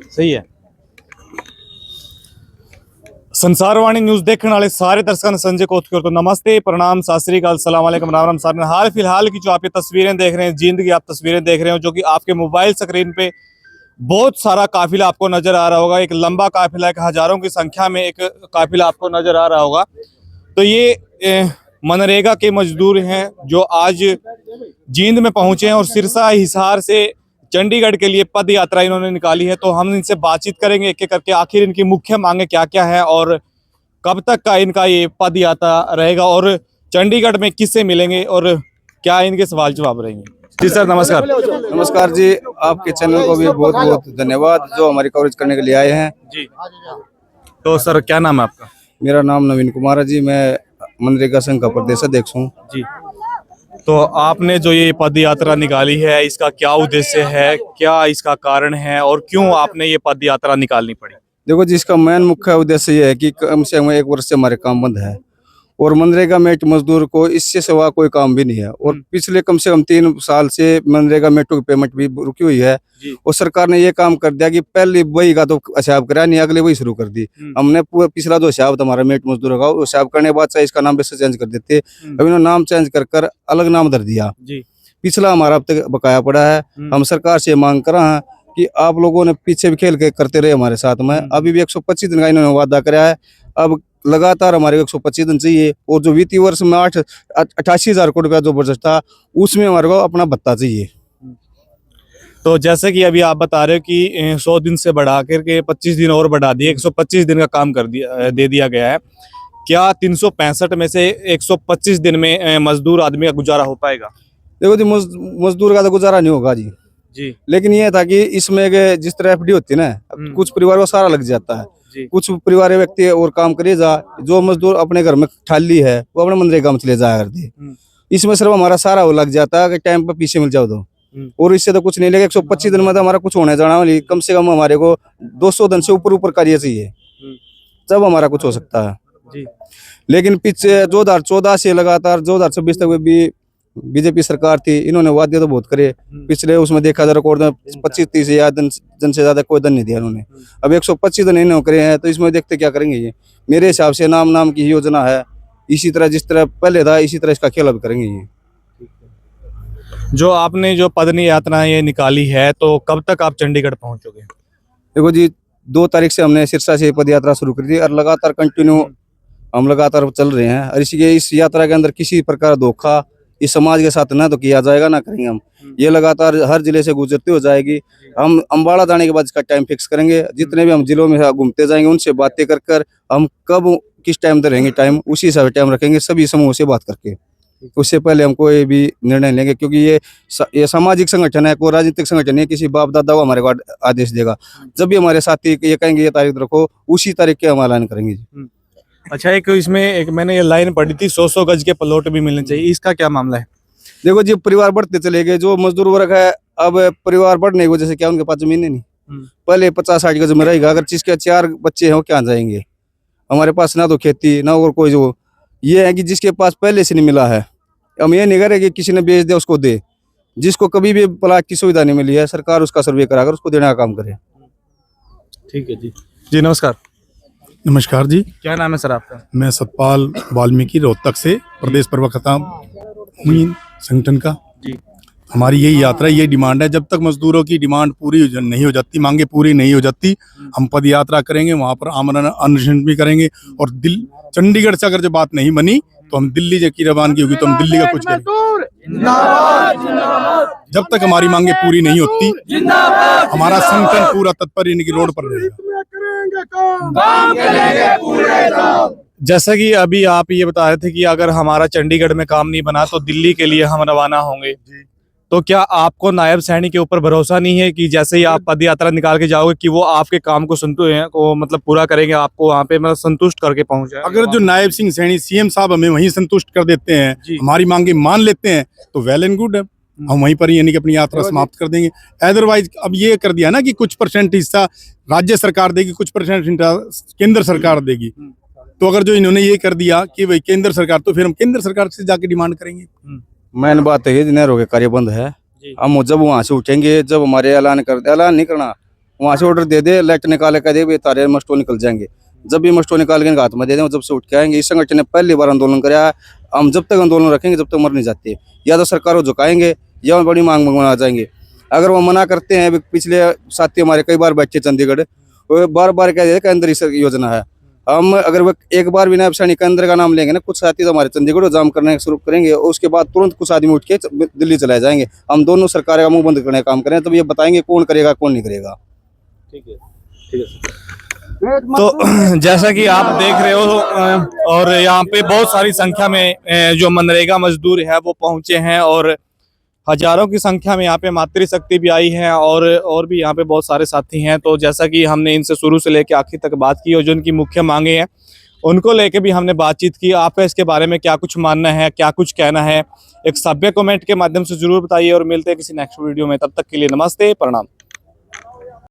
सही है। संसारवाणी न्यूज देखने वाले सारे दर्शकों ने संजय कोतकर तो नमस्ते, प्रणाम, सत श्री अकाल, सलाम अलैकुम, राम राम सारे। हाल फिलहाल की जो आप ये तस्वीरें देख रहे हैं, जिंदगी आप तस्वीरें देख रहे हो, जो कि आपके मोबाइल स्क्रीन पे बहुत सारा काफिला आपको नजर आ रहा होगा। एक लंबा काफिला, एक हजारों की संख्या में एक काफिला आपको नजर आ रहा होगा। तो ये मनरेगा के मजदूर हैं जो आज जींद में पहुंचे हैं और सिरसा हिसार से चंडीगढ़ के लिए पद यात्रा इन्होंने निकाली है। तो हम इनसे बातचीत करेंगे एक एक करके, आखिर इनकी मुख्य मांगे क्या क्या है और कब तक का इनका ये पद यात्रा रहेगा और चंडीगढ़ में किससे मिलेंगे और क्या इनके सवाल जवाब रहेंगे। जी सर, नमस्कार। नमस्कार जी, आपके चैनल को भी बहुत बहुत धन्यवाद जो हमारी कवरेज करने के लिए आए हैं जी। तो सर, क्या नाम है आपका? मेरा नाम नवीन कुमार है जी, मैं मनरेगा संघ का प्रदेश अध्यक्ष हूँ जी। तो आपने जो ये पद यात्रा निकाली है, इसका क्या उद्देश्य है, क्या इसका कारण है और क्यों आपने ये पद यात्रा निकालनी पड़ी? देखो जी, इसका मेन मुख्य उद्देश्य ये है कि कम से कम 1 वर्ष से हमारे काम बंद है और मनरेगा मेट मजदूर को इससे सिवा कोई काम भी नहीं है। और पिछले कम से कम 3 साल से मनरेगा मेटों की पेमेंट भी रुकी हुई है और सरकार ने ये काम कर दिया कि पहले वही का तो हिसाब कराया नहीं, अगले वही शुरू कर दी। हमने पूरा पिछला जो हिसाब था हमारा मेट मजदूर का, वो हिसाब करने के बाद चाहे इसका नाम भी चेंज कर देते, अभी उन्होंने नाम चेंज कर अलग नाम धर दिया। पिछला हमारा अब तक बकाया पड़ा है। हम सरकार से मांग कर रहे हैं कि आप लोगों ने पीछे भी खेल के करते रहे हमारे साथ में। अभी भी 125 दिन का इन्होंने वादा कराया है, अब लगातार हमारे 125 दिन चाहिए। और जो वित्तीय वर्ष में 88,000 करोड़ रुपया जो बजट था, उसमें हमारे को अपना भत्ता चाहिए। तो जैसे कि अभी आप बता रहे हो कि 100 दिन से बढ़ा करके 25 दिन और बढ़ा दिए, 125 दिन का काम दे दिया गया है। क्या 365 में से 125 दिन में मजदूर आदमी का गुजारा हो पाएगा? देखो जी, मजदूर का तो गुजारा नहीं होगा जी। लेकिन ये था कि इसमें जिस तरह एफडी होती है ना, कुछ परिवार को सारा लग जाता है, कुछ परिवार व्यक्ति और काम करे जा, जो मजदूर अपने घर में ठाली है वो अपने मनरेगा में चले जाया करते। इसमें सिर्फ हमारा सारा वो लग जाता है कि टाइम पर पीछे मिल जाओ तो, और इससे तो कुछ नहीं लेगा। 125 दिन में तो हमारा कुछ होने जाना वाली, कम से कम हमारे को 200 दिन से ऊपर कार्य चाहिए, तब हमारा कुछ हो सकता है। लेकिन पीछे 2014 से लगातार 2026 तक भी बीजेपी सरकार थी, इन्होंने वादे तो बहुत करे। पिछले उसमें देखा जा रिकॉर्ड में 25-30 हजार जन से ज्यादा कोई धन नहीं दिया इन्होंने। अब 125 दिन इन्होंने करे हैं, तो इसमें देखते क्या करेंगे ये। मेरे हिसाब से नाम की योजना है, इसी तरह जिस तरह पहले था इसी तरह इसका खेल अब करेंगे ये। जो आपने जो पदनी यात्रा ये निकाली है, तो कब तक आप चंडीगढ़ पहुंचोगे? देखो जी, 2 तारीख से हमने सिरसा से पद यात्रा शुरू कर दी और लगातार कंटिन्यू हम लगातार चल रहे हैं। और इस यात्रा के अंदर किसी प्रकार धोखा इस समाज के साथ ना तो किया जाएगा, ना करेंगे हम। ये लगातार हर जिले से गुजरती हो जाएगी। हम अम्बाड़ा जाने के बाद इसका टाइम फिक्स करेंगे। जितने भी हम जिलों में घूमते जाएंगे उनसे बातें कर हम कब किस टाइम पर रहेंगे, टाइम उसी हिसाब से टाइम रखेंगे, सभी समूह से बात करके। उससे पहले हम कोई भी निर्णय लेंगे, क्योंकि ये सामाजिक संगठन है, कोई राजनीतिक संगठन है। किसी बाप दादा को हमारे को आदेश देगा, जब भी हमारे साथी ये कहेंगे ये तारीख रखो, उसी तारीख के हम ऐलान करेंगे। अच्छा, एक मैंने ये लाइन पढ़ी थी, 100 गज के प्लॉट भी मिलने चाहिए, इसका क्या मामला है? देखो जी, परिवार बढ़ते चले गए, जो मजदूर वर्ग है अब परिवार बढ़ने की वजह से क्या उनके पास जमीन नहीं। पहले 50-60 गज में रहेगा, अगर जिसके 4 बच्चे हैं वो क्या जाएंगे। हमारे पास ना तो खेती ना और कोई, जो ये है कि जिसके पास पहले से नहीं मिला है, हम ये नहीं करें कि किसी ने बेच दे उसको दे। जिसको कभी भी प्लाट की सुविधा नहीं मिली है, सरकार उसका सर्वे कराकर उसको देने का काम करे। ठीक है जी। जी नमस्कार। नमस्कार जी, क्या नाम है सर आपका? मैं सतपाल वाल्मीकि, रोहतक से प्रदेश प्रवक्ता हूँ संगठन का जी। हमारी यही यात्रा, ये डिमांड है, जब तक मजदूरों की डिमांड पूरी नहीं हो जाती, मांगे पूरी नहीं हो जाती, हम पद यात्रा करेंगे, वहाँ पर आमरण अनशन भी करेंगे। और चंडीगढ़ से अगर जो बात नहीं बनी तो हम दिल्ली की रवानगी होगी, तो हम दिल्ली का कुछ करेंगे। जब तक हमारी मांगे पूरी नहीं होती, हमारा संगठन पूरा तत्पर इनकी रोड पर रहेगा। जैसा कि अभी आप ये बता रहे थे कि अगर हमारा चंडीगढ़ में काम नहीं बना तो दिल्ली के लिए हम रवाना होंगे, तो क्या आपको नायब सैनिक के ऊपर भरोसा नहीं है कि जैसे ही आप पद यात्रा निकाल के जाओगे कि वो आपके काम को मतलब पूरा करेंगे, आपको वहाँ पे मतलब संतुष्ट करके पहुंचे? अगर जो नायब सिंह सैनी सीएम साहब हमें वहीं संतुष्ट कर देते हैं, हमारी मांगे मान लेते हैं, तो वेल एंड गुड है, हम वहीं पर यानी कि अपनी यात्रा समाप्त कर देंगे। अदरवाइज अब ये कर दिया ना कि कुछ % हिस्सा राज्य सरकार देगी, कुछ % केंद्र सरकार देगी। तो अगर जो इन्होंने ये कर दिया कि भाई केंद्र सरकार, तो फिर हम केंद्र सरकार से जाके डिमांड करेंगे। मेन बात है, नहरों के कार्य बंद है हम जब वहाँ से उठेंगे, जब हमारे ऐलान नहीं करना, वहाँ से ऑर्डर दे दे, लेट निकाले कह दे तारे मस्टो निकल जाएंगे। जब भी मस्टो निकाल के हाथ में दे दें, जब से उठ के आएंगे। इस संगठन ने पहली बार आंदोलन कराया, हम जब तक आंदोलन रखेंगे जब तक मर नहीं जाते। या तो सरकार को झुकाएंगे या बड़ी मांग मंगवा जाएंगे। अगर वो मना करते हैं, पिछले साथी हमारे कई बार बैठे चंडीगढ़, वो बार बार कह देते केंद्र योजना है। हम अगर वो एक बार भी नैब केंद्र का नाम लेंगे ना, कुछ साथी तो हमारे चंडीगढ़ जाम करने शुरू करेंगे, और उसके बाद तुरंत कुछ आदमी उठ के दिल्ली चले जाएंगे। हम दोनों सरकार का मुंह बंद करने का काम करें, तब ये बताएंगे कौन करेगा कौन नहीं करेगा। ठीक है, ठीक है। तो जैसा कि आप देख रहे हो, और यहाँ पे बहुत सारी संख्या में जो मनरेगा मजदूर है वो पहुंचे हैं, और हजारों की संख्या में यहाँ पे मातृशक्ति भी आई है, और भी यहाँ पे बहुत सारे साथी हैं। तो जैसा कि हमने इनसे शुरू से लेकर आखिर तक बात की, और जो उनकी मुख्य मांगे हैं उनको लेके भी हमने बातचीत की। आपका इसके बारे में क्या कुछ मानना है, क्या कुछ कहना है, एक सभ्य कमेंट के माध्यम से जरूर बताइए, और मिलते हैं किसी नेक्स्ट वीडियो में। तब तक के लिए नमस्ते, प्रणाम।